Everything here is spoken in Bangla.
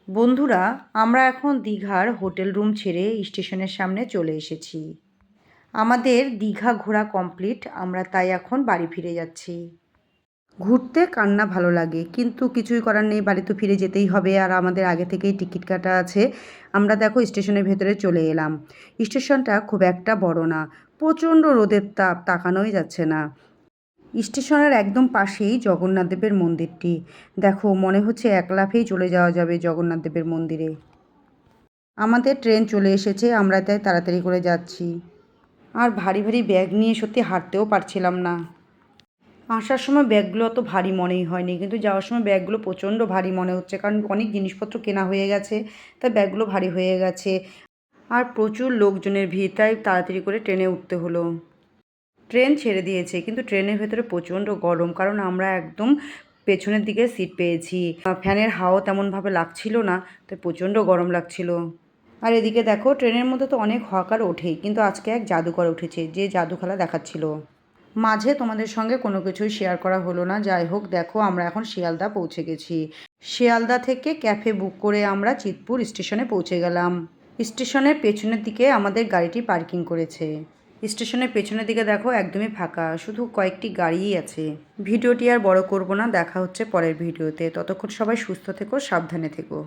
বন্ধুরা, আমরা এখন দীঘার হোটেল রুম ছেড়ে স্টেশনের সামনে চলে এসেছি। আমাদের দীঘা ঘোরা কমপ্লিট, আমরা তাই এখন বাড়ি ফিরে যাচ্ছি। ঘুরতে কার না ভালো লাগে, কিন্তু কিছুই করার নেই, বাড়ি তো ফিরে যেতেই হবে। আর আমাদের আগে থেকেই টিকিট কাটা আছে। আমরা দেখো স্টেশনের ভেতরে চলে এলাম। স্টেশনটা খুব একটা বড় না, প্রচণ্ড রোদের তাপ, তাকানোই যাচ্ছে না। স্টেশনের একদম পাশেই জগন্নাথ দেবের মন্দিরটি। দেখো, মনে হচ্ছে এক লাফেই চলে যাওয়া যাবে জগন্নাথ দেবের মন্দিরে। আমাদের ট্রেন চলে এসেছে, আমরা তাই তাড়াতাড়ি করে যাচ্ছি। আর ভারী ভারী ব্যাগ নিয়ে সত্যি হাঁটতেও পারছিলাম না। আসার সময় ব্যাগগুলো অত ভারী মনেই হয়নি, কিন্তু যাওয়ার সময় ব্যাগগুলো প্রচণ্ড ভারী মনে হচ্ছে, কারণ অনেক জিনিসপত্র কেনা হয়ে গেছে, তাই ব্যাগগুলো ভারী হয়ে গেছে। আর প্রচুর লোকজনের ভিড়, তাই তাড়াতাড়ি করে ট্রেনে উঠতে হলো। ট্রেন ছেড়ে দিয়েছে, কিন্তু ট্রেনের ভেতরে প্রচণ্ড গরম, কারণ আমরা একদম পেছনের দিকে সিট পেয়েছি। ফ্যানের হাওয়া তেমনভাবে লাগছিল না, তাই প্রচণ্ড গরম লাগছিল। আর এদিকে দেখো, ট্রেনের মধ্যে তো অনেক হকার ওঠেই, কিন্তু আজকে এক জাদুকর উঠেছে, যে জাদু খেলা দেখাচ্ছিল। মাঝে তোমাদের সঙ্গে কোনো কিছুই শেয়ার করা হলো না। যাই হোক, দেখো আমরা এখন শিয়ালদা পৌঁছে গেছি। শিয়ালদা থেকে ক্যাফে বুক করে আমরা চিতপুর স্টেশনে পৌঁছে গেলাম। স্টেশনের পেছনের দিকে আমাদের গাড়িটি পার্কিং করেছে। স্টেশনের পেছনের দিকে দেখো একদমই ফাঁকা, শুধু কয়েকটি গাড়িই আছে। ভিডিওটি আর বড় করব না, দেখা হচ্ছে পরের ভিডিওতে। ততক্ষণ সবাই সুস্থ থেকো, সাবধানে থেকো।